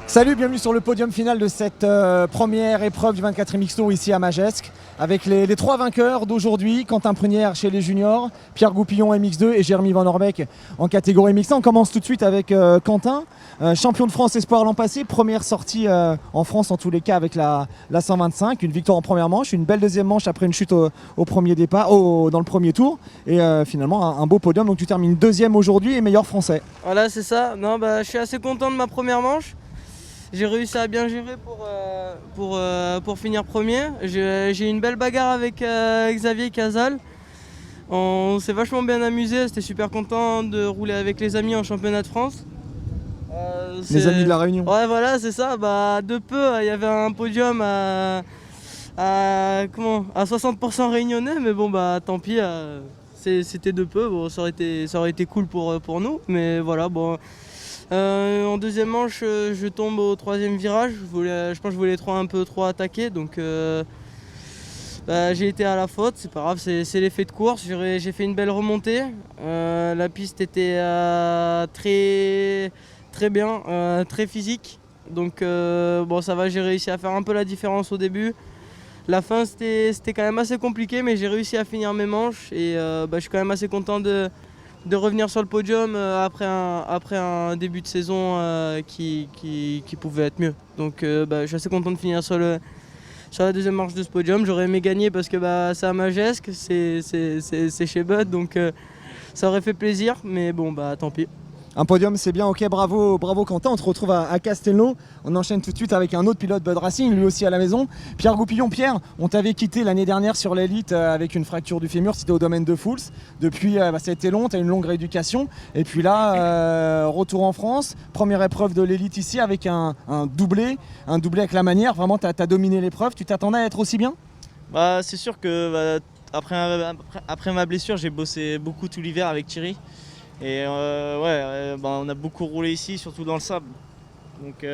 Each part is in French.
Salut, bienvenue sur le podium final de cette première épreuve du 24e X-Tour ici à Magescq avec les trois vainqueurs d'aujourd'hui, Quentin Prunière chez les juniors, Pierre Goupillon MX2 et Jérémy Van Orbeek en catégorie mixte. On commence tout de suite avec Quentin, champion de France espoir l'an passé, première sortie en France en tous les cas avec la 125, une victoire en première manche, une belle deuxième manche après une chute au premier départ, dans le premier tour et finalement un beau podium. Donc tu termines deuxième aujourd'hui et meilleur français. Voilà, c'est ça. Non, je suis assez content de ma première manche. J'ai réussi à bien gérer pour finir premier. J'ai eu une belle bagarre avec Xavier Casal. On s'est vachement bien amusé, j'étais super content de rouler avec les amis en championnat de France. Les amis de la Réunion. Ouais, voilà, c'est ça. De peu, il y avait un podium à 60% réunionnais, mais bon, tant pis, c'était de peu. Bon, ça aurait été cool pour nous, mais voilà, bon. En deuxième manche, je tombe au troisième virage. Je pense que je voulais un peu trop attaquer, donc j'ai été à la faute. C'est pas grave, c'est l'effet de course. J'ai fait une belle remontée. La piste était très, très bien, très physique. Donc bon, ça va, j'ai réussi à faire un peu la différence au début. La fin, c'était quand même assez compliqué, mais j'ai réussi à finir mes manches et je suis quand même assez content de revenir sur le podium après un début de saison qui pouvait être mieux. Donc je suis assez content de finir sur la deuxième marche de ce podium. J'aurais aimé gagner parce que c'est à Magescq, c'est chez Bud, donc ça aurait fait plaisir, mais bon, tant pis. Un podium, c'est bien, ok, bravo Quentin. On te retrouve à Castelnau. On enchaîne tout de suite avec un autre pilote Bud Racing, lui aussi à la maison. Pierre Goupillon. Pierre, on t'avait quitté l'année dernière sur l'élite avec une fracture du fémur, c'était au domaine de Fools. Depuis, ça a été long, tu as une longue rééducation. Et puis là, retour en France, première épreuve de l'élite ici avec un doublé avec la manière. Vraiment, tu as dominé l'épreuve. Tu t'attendais à être aussi bien ? C'est sûr que après ma blessure, j'ai bossé beaucoup tout l'hiver avec Thierry. Et on a beaucoup roulé ici, surtout dans le sable. Donc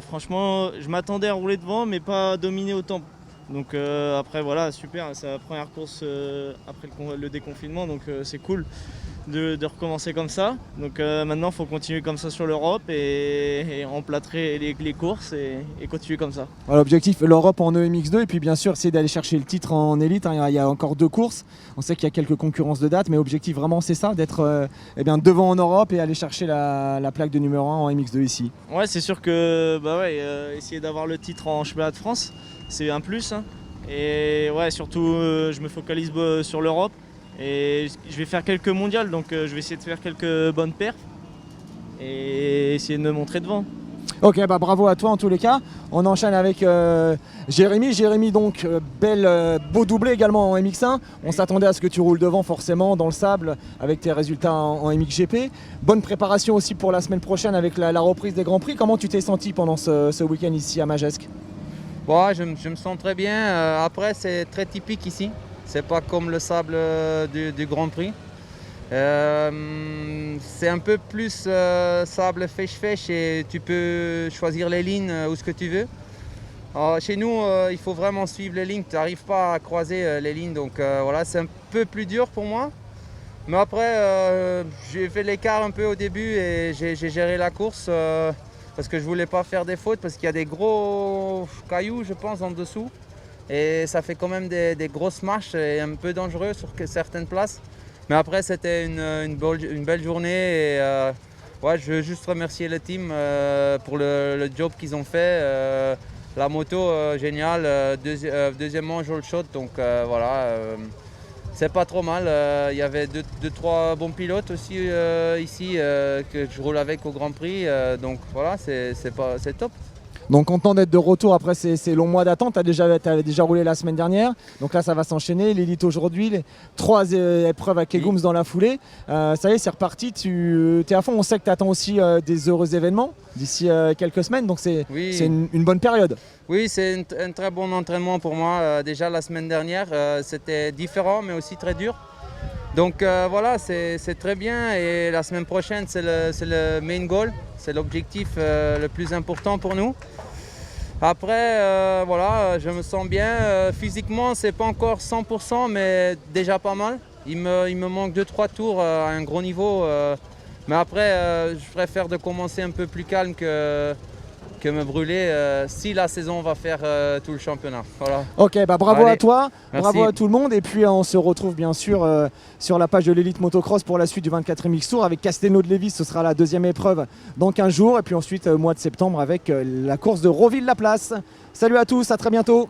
franchement, je m'attendais à rouler devant, mais pas à dominer autant. Donc après voilà, super, c'est la première course après le déconfinement, donc c'est cool de recommencer comme ça. Donc maintenant, il faut continuer comme ça sur l'Europe et emplâtrer les courses et continuer comme ça. Voilà, l'objectif, l'Europe en EMX2 et puis bien sûr, essayer d'aller chercher le titre en élite. Il y a encore 2 courses. On sait qu'il y a quelques concurrences de date, mais l'objectif vraiment, c'est ça, d'être devant en Europe et aller chercher la plaque de numéro 1 en MX2 ici. Ouais, c'est sûr que essayer d'avoir le titre en championnat de France, c'est un plus. Hein. Et ouais, surtout, je me focalise sur l'Europe. Et je vais faire quelques mondiales, donc je vais essayer de faire quelques bonnes perfs et essayer de me montrer devant. Ok, bravo à toi en tous les cas. On enchaîne avec Jérémy. Jérémy, donc beau doublé également en MX1. On s'attendait à ce que tu roules devant forcément dans le sable avec tes résultats en MXGP. Bonne préparation aussi pour la semaine prochaine avec la reprise des Grands Prix. Comment tu t'es senti pendant ce week-end ici à Magescq ? Bon, je me sens très bien. Après, c'est très typique ici. C'est pas comme le sable du Grand Prix. C'est un peu plus sable fèche et tu peux choisir les lignes où ce que tu veux. Alors, chez nous, il faut vraiment suivre les lignes. Tu n'arrives pas à croiser les lignes. Donc voilà, c'est un peu plus dur pour moi. Mais après, j'ai fait l'écart un peu au début et j'ai géré la course parce que je voulais pas faire des fautes parce qu'il y a des gros cailloux, je pense, en dessous. Et ça fait quand même des grosses marches et un peu dangereux sur certaines places. Mais après, c'était une belle journée. Et je veux juste remercier le team pour le job qu'ils ont fait. La moto, géniale. Deuxièmement, je le shot. Donc c'est pas trop mal. Il y avait 2-3 bons pilotes aussi ici que je roule avec au Grand Prix. Donc voilà, c'est top. Donc content d'être de retour après ces longs mois d'attente. Tu avais déjà roulé la semaine dernière. Donc là, ça va s'enchaîner. L'élite aujourd'hui, les 3 épreuves à Kegums dans la foulée. Ça y est, c'est reparti. Tu es à fond. On sait que tu attends aussi des heureux événements d'ici quelques semaines. Donc c'est une bonne période. Oui, c'est un très bon entraînement pour moi. Déjà la semaine dernière, c'était différent mais aussi très dur. Donc voilà, c'est très bien. Et la semaine prochaine, c'est le main goal. C'est l'objectif le plus important pour nous. Après, je me sens bien. Physiquement, c'est pas encore 100%, mais déjà pas mal. Il me manque 2-3 tours à un gros niveau. Mais après, je préfère de commencer un peu plus calme que me brûler si la saison va faire tout le championnat. Voilà. Ok, bah bravo Allez, à toi, bravo merci. à tout le monde. Et puis on se retrouve bien sûr sur la page de l'Elite Motocross pour la suite du 24e Mix Tour avec Castelnau de Lévis. Ce sera la deuxième épreuve dans 15 jours. Et puis ensuite, mois de septembre avec la course de Roville-la-Place. Salut à tous, à très bientôt.